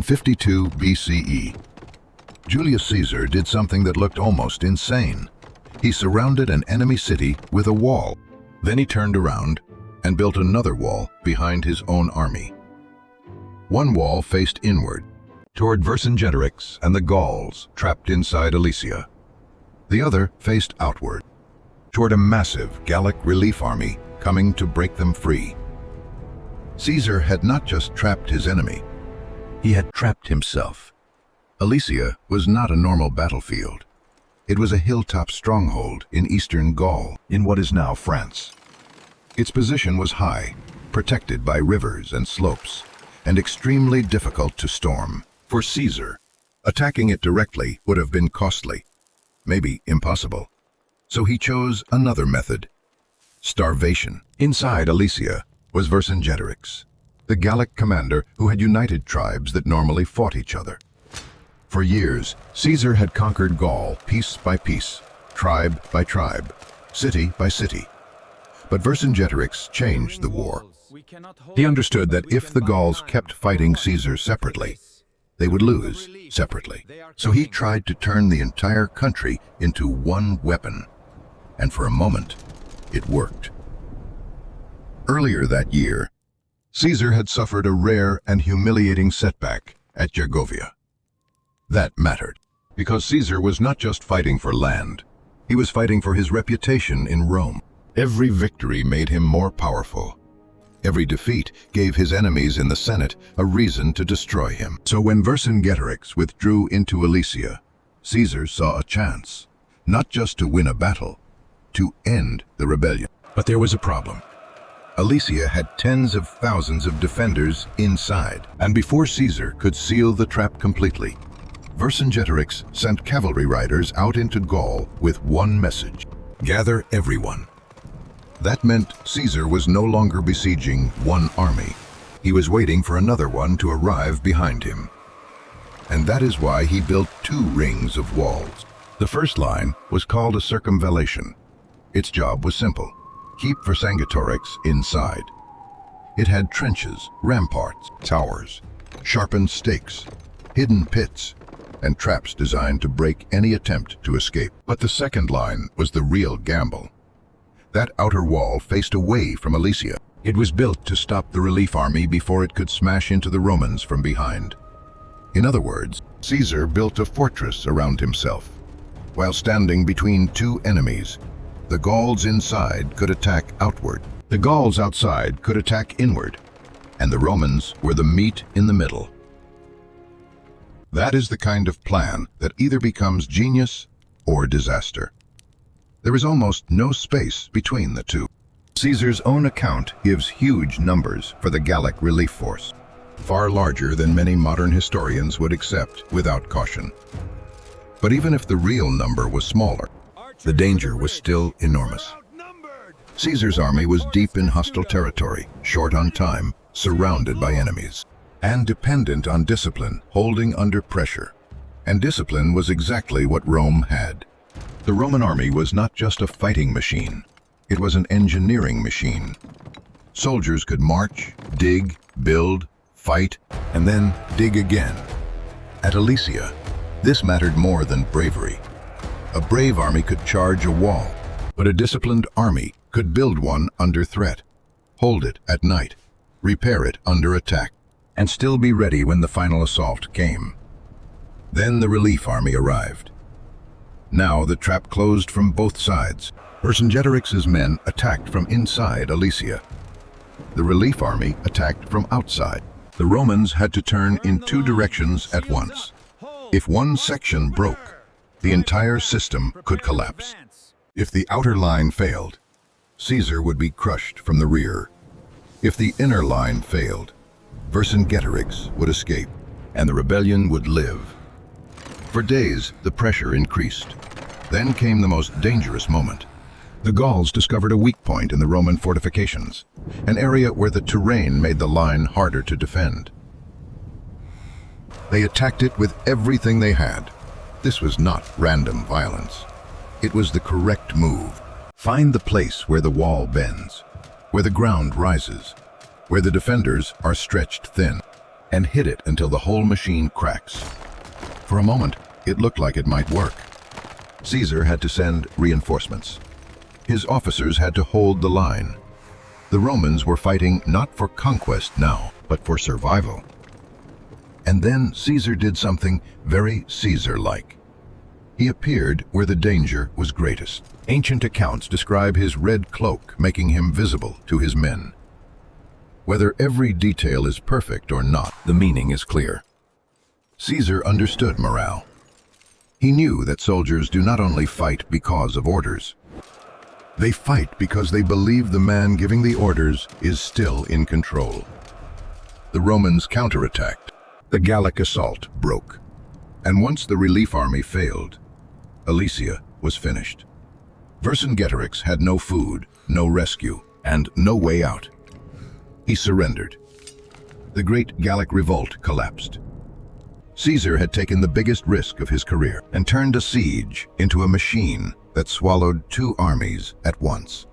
52 BCE, Julius Caesar did something that looked almost insane. He surrounded an enemy city with a wall. Then he turned around and built another wall behind his own army. One wall faced inward, toward Vercingetorix and the Gauls trapped inside Alesia. The other faced outward, toward a massive Gallic relief army coming to break them free. Caesar had not just trapped his enemy, he had trapped himself. Alesia was not a normal battlefield. It was a hilltop stronghold in eastern Gaul, in what is now France. Its position was high, protected by rivers and slopes, and extremely difficult to storm. For Caesar, attacking it directly would have been costly, maybe impossible. So he chose another method: starvation. Inside Alesia was Vercingetorix, the Gallic commander who had united tribes that normally fought each other. For years, Caesar had conquered Gaul piece by piece, tribe by tribe, city by city. But Vercingetorix changed the war. He understood that if the Gauls kept fighting Caesar separately, they would lose separately. So he tried to turn the entire country into one weapon. And for a moment, it worked. Earlier that year, Caesar had suffered a rare and humiliating setback at Gergovia. That mattered, because Caesar was not just fighting for land, he was fighting for his reputation in Rome. Every victory made him more powerful. Every defeat gave his enemies in the Senate a reason to destroy him. So when Vercingetorix withdrew into Alesia, Caesar saw a chance, not just to win a battle, to end the rebellion. But there was a problem. Alesia had tens of thousands of defenders inside, and before Caesar could seal the trap completely, Vercingetorix sent cavalry riders out into Gaul with one message: gather everyone. That meant Caesar was no longer besieging one army. He was waiting for another one to arrive behind him. And that is why he built two rings of walls. The first line was called a circumvallation. Its job was simple: keep Vercingetorix inside. It had trenches, ramparts, towers, sharpened stakes, hidden pits, and traps designed to break any attempt to escape. But the second line was the real gamble. That outer wall faced away from Alesia. It was built to stop the relief army before it could smash into the Romans from behind. In other words, Caesar built a fortress around himself. While standing between two enemies, the Gauls inside could attack outward, the Gauls outside could attack inward, and the Romans were the meat in the middle. That is the kind of plan that either becomes genius or disaster. There is almost no space between the two. Caesar's own account gives huge numbers for the Gallic relief force, far larger than many modern historians would accept without caution. But even if the real number was smaller, the danger was still enormous. Caesar's army was deep in hostile territory, short on time, surrounded by enemies, and dependent on discipline, holding under pressure. And discipline was exactly what Rome had. The Roman army was not just a fighting machine, it was an engineering machine. Soldiers could march, dig, build, fight, and then dig again. At Alesia, this mattered more than bravery. A brave army could charge a wall, but a disciplined army could build one under threat, hold it at night, repair it under attack, and still be ready when the final assault came. Then the relief army arrived. Now the trap closed from both sides. Vercingetorix's men attacked from inside Alesia. The relief army attacked from outside. The Romans had to turn in two directions at once. If one section broke, the entire system could collapse. If the outer line failed, Caesar would be crushed from the rear. If the inner line failed, Vercingetorix would escape, and the rebellion would live. For days, the pressure increased. Then came the most dangerous moment. The Gauls discovered a weak point in the Roman fortifications, an area where the terrain made the line harder to defend. They attacked it with everything they had. This was not random violence. It was the correct move. Find the place where the wall bends, where the ground rises, where the defenders are stretched thin, and hit it until the whole machine cracks. For a moment, it looked like it might work. Caesar had to send reinforcements. His officers had to hold the line. The Romans were fighting not for conquest now, but for survival. And then Caesar did something very Caesar-like. He appeared where the danger was greatest. Ancient accounts describe his red cloak making him visible to his men. Whether every detail is perfect or not, the meaning is clear. Caesar understood morale. He knew that soldiers do not only fight because of orders. They fight because they believe the man giving the orders is still in control. The Romans counterattacked. The Gallic assault broke. And once the relief army failed, Alesia was finished. Vercingetorix had no food, no rescue, and no way out. He surrendered. The great Gallic revolt collapsed. Caesar had taken the biggest risk of his career and turned a siege into a machine that swallowed two armies at once.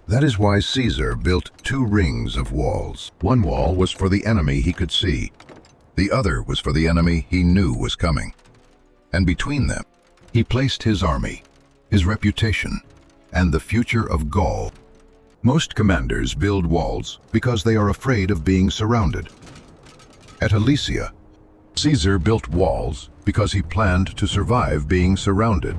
That is why Caesar built two rings of walls. One wall was for the enemy he could see. The other was for the enemy he knew was coming. And between them, he placed his army, his reputation, and the future of Gaul. Most commanders build walls because they are afraid of being surrounded. At Alesia, Caesar built walls because he planned to survive being surrounded.